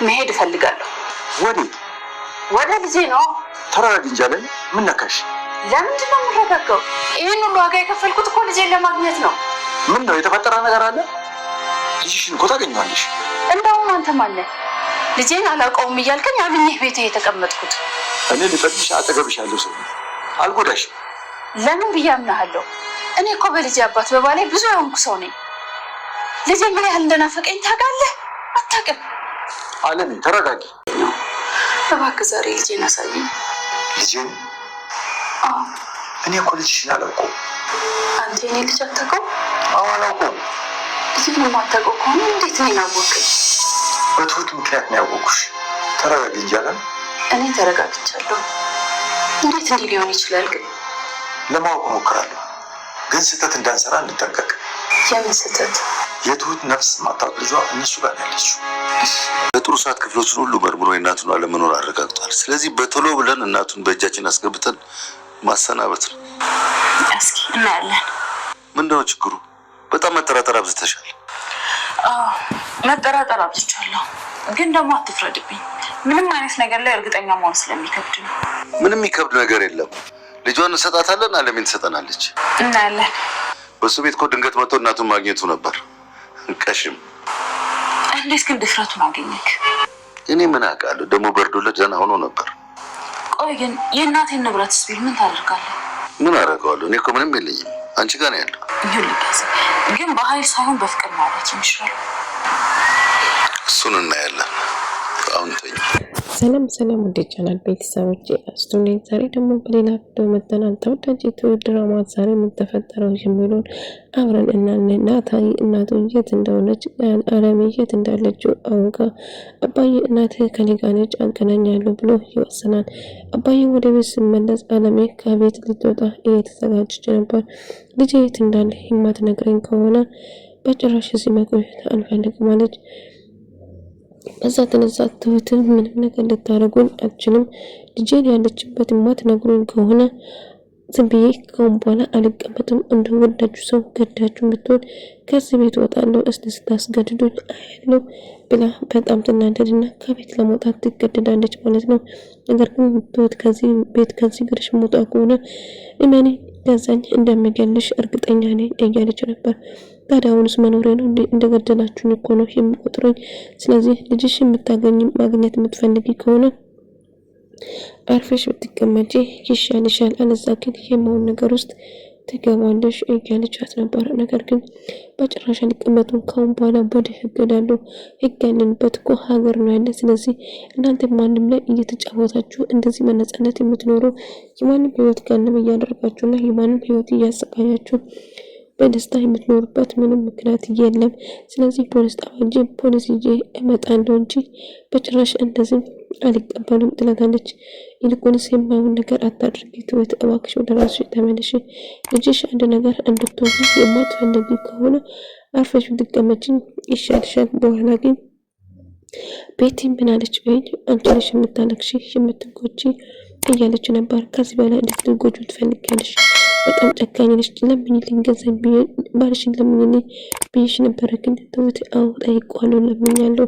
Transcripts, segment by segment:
መሄድ እፈልጋለሁ። ወዴት? ወደ ልጄ ነው። ተረጋጊ እንጂ አለኝ። ምን ነካሽ? ለምንድን ነው የምረጋጋው? ይህን ሁሉ ዋጋ የከፈልኩት እኮ ልጄን ለማግኘት ነው። ምን ነው የተፈጠረ ነገር አለ? ልጅሽን እኮ ታገኘዋለሽ። እንደውም አንተ ማነህ? ልጄን አላውቀውም እያልከኝ አምኜህ ቤት የተቀመጥኩት? እኔ ልጠቅሽ አጠገብሽ ያለው ሰው አልጎዳሽም። ለምን ብዬ አምናለሁ? እኔ እኮ በልጄ አባት በባሌ ብዙ የሆንኩ ሰው ነኝ። ልጄ ምን ያህል እንደናፈቀኝ ታውቃለህ? አታውቅም? አለሜ ተረጋጊ። እባክህ ዛሬ ልጄን አሳየኝ። ልጄን? እኔ እኮ ልጅሽን አላውቀውም። አንተ የኔ ልጅ አታውቀውም? አዎ አላውቀውም። ልጄን የማታውቀው ከሆነ እንዴት ነው ያወቅኸኝ? በትሁት ምክንያት ነው ያወቅሁሽ። ተረጋጊ እንጂ አለም። እኔ ተረጋግቻለሁ። እንዴት እንዲህ ሊሆን ይችላል ግን? ለማወቅ እሞክራለሁ፣ ግን ስህተት እንዳንሰራ እንጠንቀቅ። የምን ስህተት? የትሁት ነፍስ ማታውቅ ልጇ እነሱ ጋር ያለችው። በጥሩ ሰዓት ክፍሎችን ሁሉ መርምሮ የእናቱን አለመኖር አረጋግጧል። ስለዚህ በቶሎ ብለን እናቱን በእጃችን አስገብተን ማሰናበት ነው። እስኪ እናያለን። ምንድነው ችግሩ? በጣም መጠራጠር አብዝተሻል። መጠራጠር አብዝቻለሁ፣ ግን ደግሞ አትፍረድብኝ። ምንም አይነት ነገር ላይ እርግጠኛ መሆን ስለሚከብድ ነው። ምንም የሚከብድ ነገር የለም። ልጇን እንሰጣታለን፣ አለሜን ትሰጠናለች። እናያለን። በሱ ቤት እኮ ድንገት መጥቶ እናቱን ማግኘቱ ነበር። ቀሽም እንዴት ግን ድፍረቱን አገኘክ? እኔ ምን አውቃለሁ? ደግሞ በርዶለት ደህና ሆኖ ነበር። ቆይ ግን የእናቴን ንብረትስ ቢል ምን ታደርጋለህ? ምን አደርገዋለሁ? እኔ እኮ ምንም የለኝም። አንቺ ጋር ነው ያለው። ይልቀስ ግን በኃይል ሳይሆን በፍቅር ማለት ይችላል። እሱን እናያለን። አሁን ተኝ። ሰላም ወደ ቻናል ቤተሰቦች አስቱኝ። ዛሬ ደግሞ በሌላ ቪዲዮ መጥተናል። ተወዳጅ የትሁት ድራማ ዛሬ ምን ተፈጠረው የሚለውን አብረን እናያለን። ናታን እናቱ የት እንደሆነች አለሜ የት እንዳለችው አውቃ አባዬ እናቴ ከኔ ጋር ነች አገናኛለሁ ብሎ ይወስናል። አባዬ ወደ ቤት ሲመለስ አለሜ ከቤት ልትወጣ እየተዘጋጀች ነበር። ልጄ የት እንዳለ የማትነግረኝ ከሆነ በጭራሽ እዚህ መቆየት አልፈልግም አለች። በዛ ተነሳ ትሁትን ምንም ነገር ልታረጉን አትችልም፣ ልጄን ያለችበት የማትነግሩኝ ከሆነ ዝም ብዬ ከአሁን በኋላ አልቀመጥም፣ እንደወዳችሁ ሰው ገዳችሁ ብትሆን ከዚህ ቤት ወጣለሁ፣ እስቲ ስታስገድዱኝ አያለሁ ብላ በጣም ትናደድና ከቤት ለመውጣት ትገደዳለች ማለት ነው። ነገር ግን ትሁት ከዚህ ቤት ከዚህ ግርሽ መውጣ ከሆነ እመኔ ገዛኝ እንደምገልሽ እርግጠኛ ነኝ እያለች ነበር። ታዲያ አሁንስ መኖሬ ነው እንደገደላችሁኝ እኮ ነው የምቆጥረኝ። ስለዚህ ልጅሽ ማግኘት የምትፈልጊ ከሆነ አርፈሽ ብትቀመጪ ይሻልሻል፣ አለዛ ግን የማውን ነገር ውስጥ ትገባለሽ እያለቻት ነበር። ነገር ግን በጭራሽ አልቀመጡም። ካሁን በኋላ ወደ ህግ እላለሁ። ህግ ያለንበት እኮ ሀገር ነው ያለ። ስለዚህ እናንተ ማንም ላይ እየተጫወታችሁ እንደዚህ በነጻነት የምትኖሩ የማንም ህይወት ጋንም እያደረጋችሁና የማንም ህይወት እያሰቃያችሁ በደስታ የምትኖርበት ምንም ምክንያት የለም። ስለዚህ ፖሊስ ጣቢያ ፖሊስ ይዤ እመጣለሁ እንጂ በጭራሽ እንደዚህ አልቀበሉም ትላታለች። ይልቁንስ የማይሆን ነገር አታድርጊ ትሁት፣ እባክሽ ወደ ራስሽ ተመለሽ። ልጅሽ አንድ ነገር እንድትሆን የማትፈልጊ ከሆነ አርፈሽ ብትቀመጪ ይሻልሻል። በኋላ ግን ቤቲ ምን አለች በይኝ፣ አንቺ ነሽ የምታለቅሺ የምትጎጂ እያለች ነበር። ከዚህ በላይ እንድትጎጂ ትፈልጊያለሽ? በጣም ጨካኝ ነሽ። ለምኝልኝ ገንዘብ ባልሽን ለምኝልኝ ብዬሽ ነበረ። ግን ትሁት አዎ ጠይቄዋለሁ፣ ለምኛለሁ፣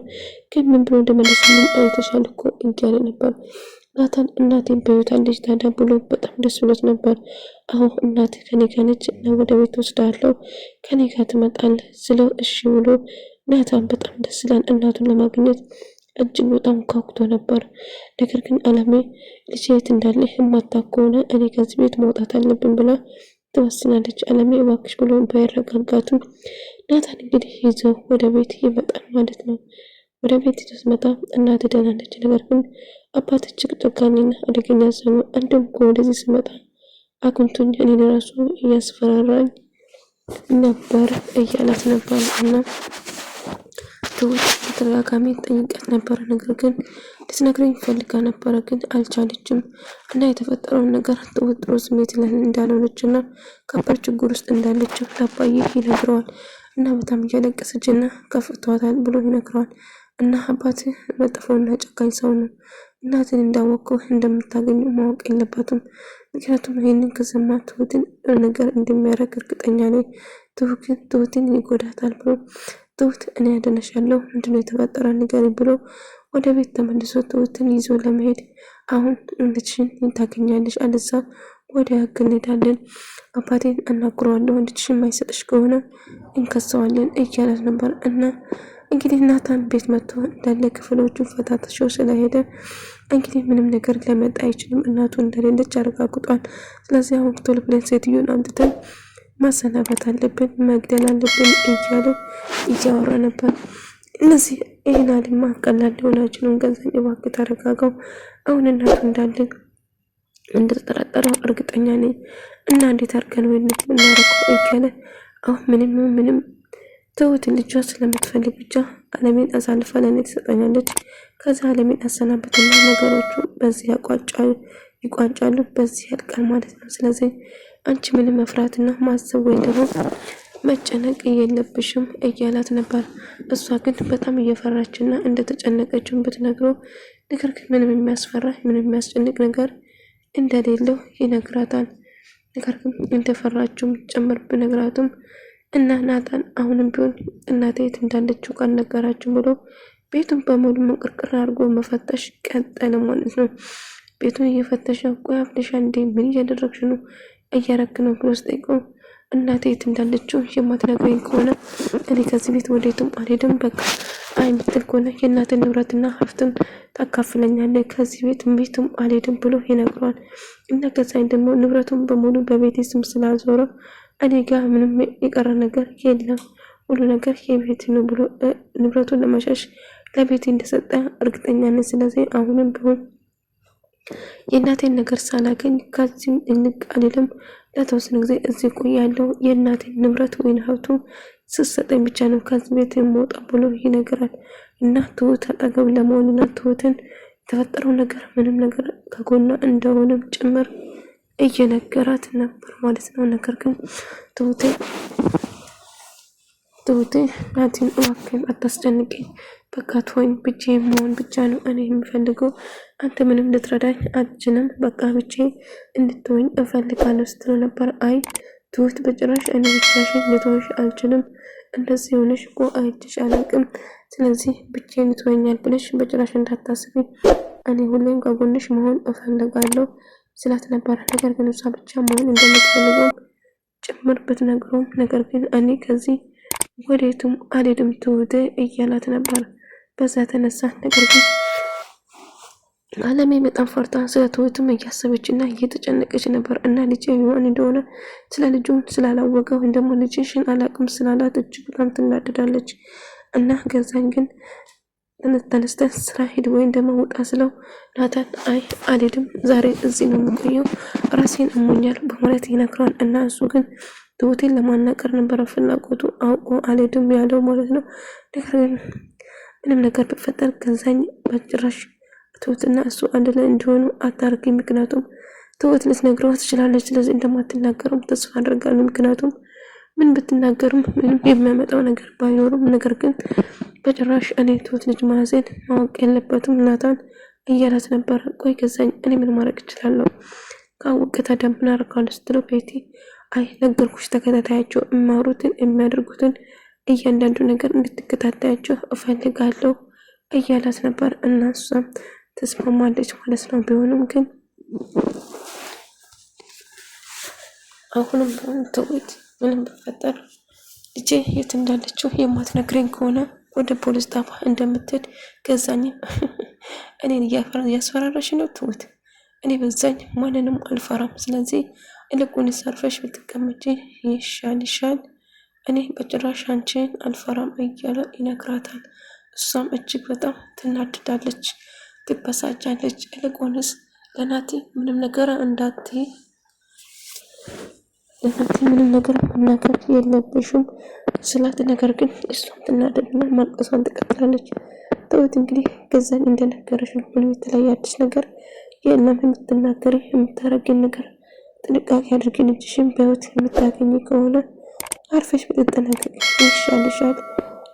ግን ምን ብሎ እንደመለሰልኝ አይተሻል እኮ እያለ ነበር። ናታን እናቴን በህይወት አለች ታዲያ ብሎ በጣም ደስ ብሎት ነበር። አሁን እናቴ ከኔ ጋር ነች እና ወደ ቤት ወስዳለሁ፣ ከኔ ጋር ትመጣለህ ስለው እሺ ብሎ ናታን በጣም ደስ ይላል። እናቱን ለማግኘት እጅግ በጣም ጓጉቶ ነበር። ነገር ግን አለሜ ልጅ የት እንዳለ የማታውቅ ከሆነ እኔ ከዚህ ቤት መውጣት አለብን ብላ ትወስናለች። አለሜ እባክሽ ብሎ ባይረጋጋቱም ናታን እንግዲህ ይዘው ወደ ቤት ይመጣል ማለት ነው። ወደ ቤት ይዘው ሲመጣ እናት ደህና ነች፣ ነገር ግን አባት እጅግ ጨካኝና አደገኛ ሰው ነው። አንድም እኮ ወደዚህ ሲመጣ አግኝቶኝ እኔን ራሱ እያስፈራራኝ ነበር እያላት ነበር እና ትሁት በተደጋጋሚ ጠይቃት ነበረ። ነገር ግን ልትነግረኝ ፈልጋ ነበረ ግን አልቻለችም። እና የተፈጠረውን ነገር ትሁት ጥሩ ስሜት ላይ እንዳልሆነች እና ከባድ ችግር ውስጥ እንዳለች ለአባዬ ይነግረዋል። እና በጣም እያለቀሰች እና ከፍቷታል ብሎ ይነግረዋል። እና አባት መጥፎና ጨካኝ ሰው ነው፣ እናትን እንዳወቀው እንደምታገኙ ማወቅ የለባትም። ምክንያቱም ይህንን ከሰማ ትሁትን ነገር እንደሚያደርግ እርግጠኛ ነኝ። ትሁትን ይጎዳታል ብሎ ትሁት እኔ ያደነሻለሁ ምንድነው የተፈጠረ ንገሪኝ ብሎ ወደ ቤት ተመልሶ ትሁትን ይዞ ለመሄድ አሁን ልጅሽን ታገኛለሽ፣ አለዛ ወደ ህግ እንሄዳለን፣ አባቴን አናግረዋለሁ፣ ልጅሽን የማይሰጥሽ ከሆነ እንከሰዋለን እያላት ነበር። እና እንግዲህ ናታን ቤት መጥቶ እንዳለ ክፍሎቹን ፈታተሸው ስለሄደ እንግዲህ ምንም ነገር ሊያመጣ አይችልም። እናቱ እንደሌለች አረጋግጧል። ስለዚህ አሁን ቶሎ ብለን ሴትዮን አምጥተን ማሰናበት አለብን፣ መግደል አለብን እያለ እያወራ ነበር። እነዚህ ይህን አልማ ቀላል ሊሆናችንም ገንዘብ እባክህ ተረጋጋው፣ አሁን እናቱ እንዳለ እንደተጠራጠረው እርግጠኛ ነኝ እና እንዴት አድርገን ወይ እናረከው እያለ አሁን ምንም ትሁት ልጇ ስለምትፈልግ ብቻ አለሜን አሳልፋ ለእኔ ትሰጠኛለች። ከዛ አለሜን አሰናበትና ነገሮቹ በዚህ ይቋጫሉ፣ በዚህ ያልቃል ማለት ነው። ስለዚህ አንቺ ምንም መፍራትና ማሰብ ወይ ደግሞ መጨነቅ የለብሽም እያላት ነበር። እሷ ግን በጣም እየፈራችና እንደተጨነቀችውን ብትነግረው ነገር ግን ምንም የሚያስፈራ ምንም የሚያስጨንቅ ነገር እንደሌለው ይነግራታል። ነገር ግን እንደፈራችውም ጭምር ብነግራቱም እና ናታን አሁንም ቢሆን እናቴ የት እንዳለችው ካልነገራችሁ ብሎ ቤቱን በሙሉ መንቅርቅር አድርጎ መፈተሽ ቀጠለ ማለት ነው። ቤቱን እየፈተሸ ቆይ አፍልሻ እንዴ ምን እያደረግሽ ነው እያረክ ነው ብሎ ስጠይቀው እናቴ የት እንዳለችው የማትነግረኝ ከሆነ እኔ ከዚህ ቤት ወዴትም አልሄድም፣ በቃ አይ የምትል ከሆነ የእናትን ንብረትና ሀብትን ታካፍለኛለህ፣ ከዚህ ቤትም አልሄድም ብሎ ይነግረዋል። እና ከዛኝ ደግሞ ንብረቱን በሙሉ በቤቴ ስም ስላዞረው እኔ ጋር ምንም የቀረ ነገር የለም፣ ሁሉ ነገር የቤት ነው ብሎ ንብረቱን ለመሸሽ ለቤቴ እንደሰጠ እርግጠኛ ነኝ። ስለዚህ አሁንም ቢሆን የእናቴን ነገር ሳላገኝ ከዚህም እንቅ አልልም፣ ለተወሰነ ጊዜ እዚህ ቆያለሁ፣ የእናቴን ንብረት ወይን ሀብቱ ስሰጠኝ ብቻ ነው ከዚህ ቤት የምወጣ ብሎ ይነግራል። እና ትሁት አጠገብ ለመሆንና ትሁትን የተፈጠረው ነገር ምንም ነገር ከጎኗ እንደሆነም ጭምር እየነገራት ነበር ማለት ነው። ነገር ግን ትሁቴ ናቲን እባክህን አታስጨንቀኝ፣ በቃ ተወኝ፣ ብቻዬን መሆን ብቻ ነው እኔ የምፈልገው፣ አንተ ምንም ልትረዳኝ አትችልም፣ በቃ ብቻዬን እንድትወኝ እፈልጋለሁ ስትለው ነበር። አይ ትሁት በጭራሽ እኔ ብቻሽን ልተውሽ አልችልም፣ እንደዚህ ሆነሽ እኮ አይቼሽ አላውቅም፣ ስለዚህ ብቻዬን ትወኛል ብለሽ በጭራሽ እንዳታስቢ፣ እኔ ሁሌም ከጎንሽ መሆን እፈልጋለሁ ስላት ነበር። ነገር ግን እሷ ብቻ መሆን እንደምትፈልገው ጭምር ብትነግረውም ነገር ግን እኔ ከዚህ ወዴትም አልሄድም ትሁት እያላት ነበር። በዛ ተነሳ ነገር ግን አለሜ በጣም ፈርታ ስለ ትሁትም እያሰበችና እየተጨነቀች ነበር። እና ልጅ ይሆን እንደሆነ ስለ ልጁን ስላላወቀ ወይም ደግሞ ልጅሽን አላቅም ስላላት እጅግ በጣም ትናደዳለች። እና ገዛኝ ግን ተነስተን ስራ ሄድ ወይም ደግሞ ውጣ ስለው ናታን አይ አልሄድም፣ ዛሬ እዚህ ነው የምቆየው፣ ራሴን እሞኛል በማለት ይነግረዋል። እና እሱ ግን ትሁቴን ለማናቀር ነበረ ፍላጎቱ፣ አውቆ አልሄድም ያለው ማለት ነው። ነገር ግን ምንም ነገር ቢፈጠር ገዛኝ በጭራሽ ትሁትና እሱ አንድ ላይ እንዲሆኑ አታርጊ፣ ምክንያቱም ትሁት ልትነግረው ትችላለች፣ ስለዚህ እንደማትናገረው ተስፋ አደርጋለሁ። ምክንያቱም ምን ብትናገርም ምንም የሚያመጣው ነገር ባይኖርም ነገር ግን በጭራሽ እኔ ትሁት ልጅ ማዘን ማወቅ የለበትም ናታን እያላት ነበር። ቆይ ገዛኝ እኔ ምን ማድረግ እችላለሁ? ካወቀ ታዲያ ምን አደርጋለሁ ስትለው ቤቲ አይ ነገርኩሽ፣ ተከታታያቸው የሚያወሩትን የሚያደርጉትን እያንዳንዱ ነገር እንድትከታታያቸው እፈልጋለሁ እያላት ነበር። እና እሷም ተስማማለች ማለት ነው። ቢሆንም ግን አሁንም ትሁት ምንም ቢፈጠር ልጄ የት እንዳለችው የማትነግረኝ ከሆነ ወደ ፖሊስ ጣቢያ እንደምትሄድ ገዛኝ እኔን እያስፈራራሽ ነው ትሁት፣ እኔ በዛኝ ማንንም አልፈራም፣ ስለዚህ እልቁን ሰርፈሽ ብትቀመጪ ይሻልሻል፣ እኔ በጭራሽ አንቺን አልፈራም እያለ ይነግራታል። እሷም እጅግ በጣም ትናድዳለች፣ ትበሳጫለች። እልቁንስ ለናቲ ምንም ነገር እንዳትይ፣ ለናቲ ምንም ነገር መናገር የለብሽም ስላት፣ ነገር ግን እሷም ትናደድና ማልቀሷን ትቀጥላለች። ትሁት እንግዲህ ገዛኝ እንደነገረች ነው፣ ምንም የተለያየ አዲስ ነገር የለም፣ የምትናገሪ የምታረጊን ነገር ጥንቃቄ አድርጊ፣ ልጅሽን በህይወት የምታገኝ ከሆነ አርፈሽ ብትጠነቀቂ ይሻልሻል።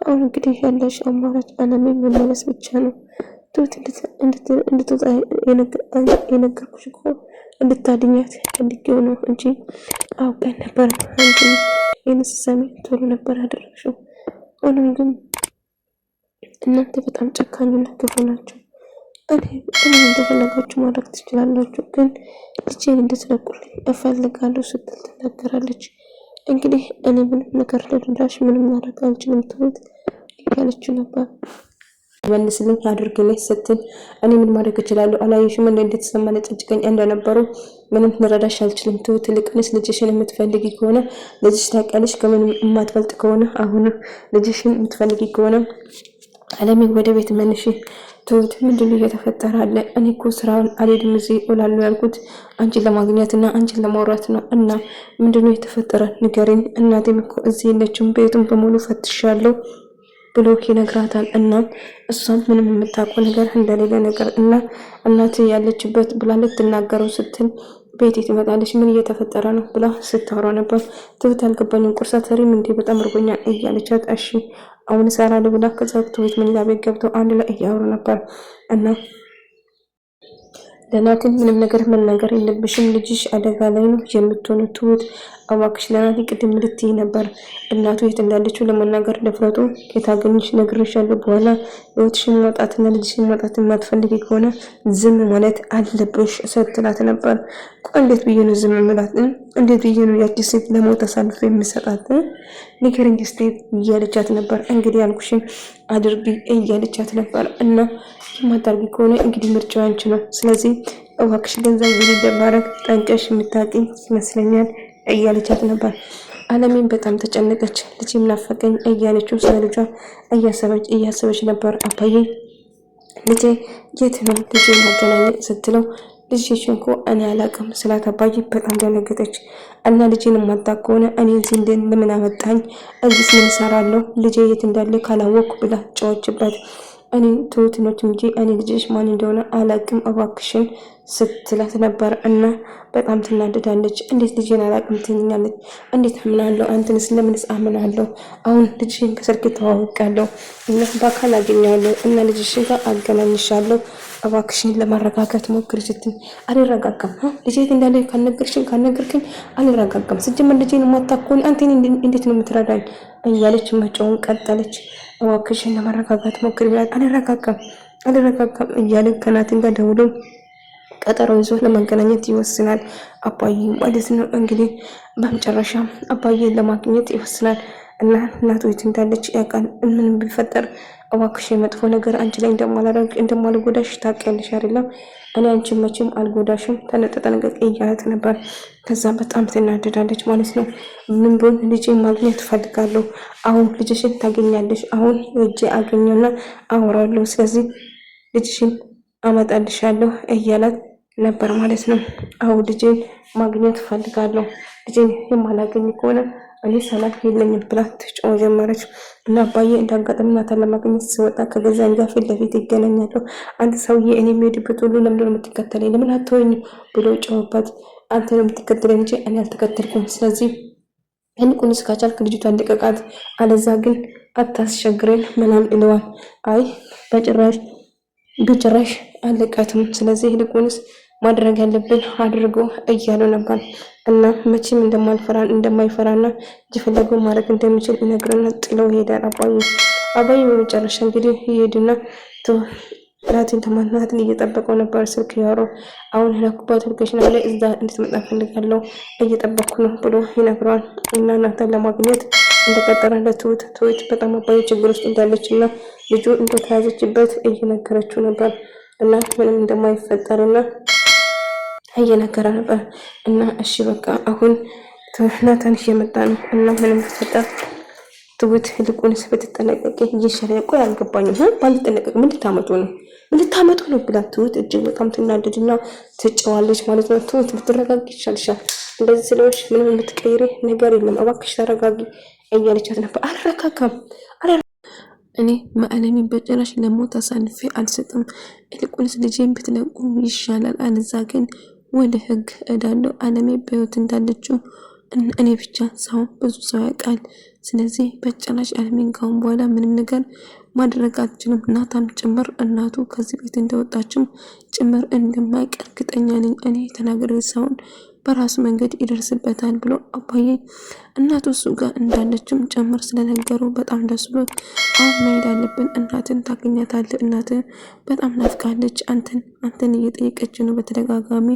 አሁን እንግዲህ ያለሽ አማራጭ አለሜን መመለስ ብቻ ነው። ትሁት እንድትወጣ የነገርኩሽ እኮ እንድታድኛት ፈልጌው ነው እንጂ አውቀን ነበር። አንቺ ይህን ስትሰሚ ቶሎ ነበር ያደረግሽው። ሆኖም ግን እናንተ በጣም ጨካኝና ክፉ ናችሁ። እኔ እንደፈለጋችሁ ማድረግ ትችላላችሁ፣ ግን ልጄን እንድትለቁልኝ እፈልጋለሁ ስትል ትናገራለች። እንግዲህ እኔ ምንም ነገር ልረዳሽ ምንም ማድረግ አልችልም ትሁት እያለችው ነበር። መልስልኝ አድርግልኝ ስትል እኔ ምን ማድረግ እችላለሁ? አላየሽም እንዴት ስለማለጨጭቀኝ እንደነበሩ ምንም ልረዳሽ አልችልም ትሁት። ይልቅንስ ልጅሽን የምትፈልጊ ከሆነ ልጅሽ ታውቂያለሽ፣ ከምንም የማትበልጥ ከሆነ አሁን ልጅሽን የምትፈልጊ ከሆነ አለሜ ወደ ቤት መልሽ። ትሁት ምንድነው እየተፈጠረ አለ? እኔ እኮ ስራውን አልሄድም እዚህ እውላለሁ ያልኩት አንቺን ለማግኘትና አንቺን ለማውራት ነው። እና ምንድነው የተፈጠረ ንገሪኝ። እናቴም እኮ እዚህ የለችም፣ ቤቱን በሙሉ ፈትሻለሁ ብሎ ይነግራታል። እና እሷም ምንም የምታውቀው ነገር እንደሌለ ነገር እና እናት ያለችበት ብላ ልትናገረው ስትል ቤት ትመጣለች። ምን እየተፈጠረ ነው ብላ ስታወራ ነበር። ትሁት አልገባኝም፣ ቁርስ አትሰሪም እንዴ? በጣም እርቦኛል እያለቻት እሺ አሁን እሰራለሁ ብላ ከዛ ትሁት መኝታ ቤት ገብተው አንድ ላይ እያወሩ ነበር። እና ለናቲ ምንም ነገር መናገር የለብሽም ልጅሽ አደጋ ላይ ነው የምትሆነው ትሁት እባክሽ ለናቲ ቅድም ልትይ ነበር እናቱ የት እንዳለችው ለመናገር ድፍረቱ የታገኝሽ ነግሬሻለሁ። በኋላ ህይወትሽን ማጣትና ልጅሽን ማጣት የማትፈልጊ ከሆነ ዝም ማለት አለብሽ ስትላት ነበር። እንዴት ብዬ ነው ዝም ማለት? እንዴት ብዬ ነው ያቺ ሴት ለሞት አሳልፎ የምሰጣት? ንገረኝ እስቲ እያለቻት ነበር። እንግዲህ ያልኩሽን አድርጊ እያለቻት ነበር። እና የማታርጊ ከሆነ እንግዲህ ምርጫው አንቺ ነው። ስለዚህ እባክሽ ገንዘብ ይደባረክ ጠንቀሽ የምታውቂ ይመስለኛል እያለቻት ነበር። አለሜን በጣም ተጨነቀች። ልጅም ናፈቀኝ እያለችው ስለ ልጇ እያሰበች ነበር። አባዬ ልጄ የት ነው ልጄ ማገናኘት ስትለው ልጅሽ እኮ እኔ አላውቅም ስላት አባዬ በጣም ደነገጠች። እና ልጄን ማጣ ከሆነ እኔ እዚህ ለምን አመጣኝ? እዚህ ምን እሰራለሁ? ልጄ የት እንዳለ ካላወቅኩ ብላ ጨዋችበት። እኔ ትሁት ነች እንጂ እኔ ልጅሽ ማን እንደሆነ አላውቅም እባክሽን ስትላት ነበር። እና በጣም ትናደዳለች። እንዴት ልጄን አላውቅም ትኛለች? እንዴት አምናለሁ? አንተንስ ለምንስ አምናለሁ? አሁን ልጅሽን ከስልክ ተዋውቃለሁ እና በአካል አገኘዋለሁ እና ልጅሽን ጋር አገናኝሻለሁ እባክሽን ለማረጋጋት ሞክሪ ስትል አልረጋጋም። ልጄት እንዳለ ካልነገርክኝ አልረጋጋም። ስጀመር ልጄን ማታኮን አንተ እንዴት ነው የምትረዳኝ? እያለች መጮውን ቀጠለች። እባክሽን ለማረጋጋት ሞክሪ ብላት አልረጋጋም እያለ ከናትን ጋር ደውሎ ቀጠሮ ይዞ ለመገናኘት ይወስናል። አባዬ ማለት ነው እንግዲህ በመጨረሻ አባዬን ለማግኘት ይወስናል። እና እናቱ የት እንዳለች ያውቃል። ምንም ቢፈጠር እባክሽ መጥፎ ነገር አንቺ ላይ እንደማልጎዳሽ ታውቂያለሽ አይደለም? እኔ አንቺን መቼም አልጎዳሽም ተጠንቀቂ እያለት ነበር። ከዛ በጣም ትናደዳለች ማለት ነው። ምን ቢሆን ልጄን ማግኘት እፈልጋለሁ። አሁን ልጅሽን ታገኛለሽ። አሁን እጄ አገኘውና አወራለሁ። ስለዚህ ልጅሽን አመጣልሻለሁ እያላት ነበር ማለት ነው። አሁን ልጄን ማግኘት እፈልጋለሁ። ልጄን የማላገኝ ከሆነ እኔ ሰላም የለኝም ብላ ትጮህ ጀመረች። እና አባዬ እንዳጋጣሚ ናታን ለማግኘት ስወጣ ከገዛኝ ጋር ፊት ለፊት ይገናኛሉ። አንተ ሰውዬ እኔ የሚሄድበት ሁሉ ለምንድን ነው የምትከተለኝ? ለምን አትወኝ ብሎ ጮህባት። አንተ ነው የምትከተለኝ እንጂ እኔ አልተከተልኩም። ስለዚህ እንቁንስ ካቻልክ ልጅቷን ልቀቃት፣ አለዛ ግን አታስቸግረን ምናምን ይለዋል። አይ በጭራሽ አለቃትም። ስለዚህ ልቁንስ ማድረግ ያለብን አድርጎ እያሉ ነበር። እና መቼም እንደማይፈራና የፈለገው ማድረግ እንደሚችል ይነግረና ጥለው ይሄዳል። አባዬ በመጨረሻ እንግዲህ ይሄድና ናትን እየጠበቀው ነበር። ስልክ ያወራው አሁን ላኩባት ሎኬሽን አለ እዛ እንድትመጣ ፈልጋለሁ እየጠበቅኩ ነው ብሎ ይነግረዋል። እና ናታን ለማግኘት እንደቀጠረ ለትሁት በጣም አባዬ ችግር ውስጥ እንዳለች እና ልጁ እንደተያዘችበት እየነገረችው ነበር። እና ምንም እንደማይፈጠርና እየነገረ ነበር። እና እሺ በቃ አሁን ናታን እየመጣ ነው እና ምንም ተፈጠር ትሁት ልቁንስ ብትጠነቀቂ እየሸለ ቆይ አልገባኝም። ባልጠነቀቅ ምን ልታመጡ ነው ብላ ትሁት እጅግ በጣም ትናደድና ትጨዋለች ማለት ነው። ትሁት ብትረጋጊ ይሻልሻል። እንደዚህ ስለሆንሽ ምንም የምትቀይሪ ነገር የለም እባክሽ ተረጋጊ እያለቻት ነበር። አልረጋጋም እኔ አለሜን በጭራሽ ለሞት አሳልፌ አልሰጥም። ይልቁንስ ልጄን ብትለቁ ይሻላል። አለዛ ግን ወደ ህግ እዳለሁ። አለሜ በህይወት እንዳለችው እኔ ብቻ ሳይሆን ብዙ ሰው ያውቃል። ስለዚህ በጭራሽ አለሜን ካሁን በኋላ ምንም ነገር ማድረግ አልችልም። ናታም ጭምር እናቱ ከዚህ ቤት እንደወጣችም ጭምር እንደማይቀር እርግጠኛ ነኝ። እኔ ተናግሬ ሳይሆን በራሱ መንገድ ይደርስበታል ብሎ አባዬ እናቱ እሱ ጋር እንዳለችም ጨምር ስለነገሩ በጣም ደስ ብሎ አሁን መሄድ አለብን፣ እናትን ታገኛታለህ፣ እናትን በጣም ናፍቃለች፣ አንተን እየጠየቀች ነው በተደጋጋሚ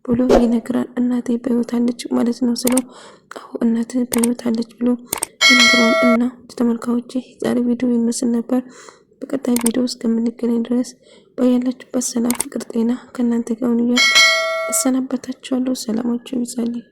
ብሎ ይነግራል። እናቴ በህይወት አለች ማለት ነው ስለው አዎ እናቴ በህይወት አለች ብሎ ይነግራል። እና ተመልካቾቼ ዛሬ ቪዲዮ ይመስል ነበር። በቀጣይ ቪዲዮ እስከምንገናኝ ድረስ በያላችሁበት ሰላም፣ ፍቅር፣ ጤና ከእናንተ ጋር ይሁን እያልኩ እሰናበታችኋለሁ። ሰላማችሁ ይብዛልኝ።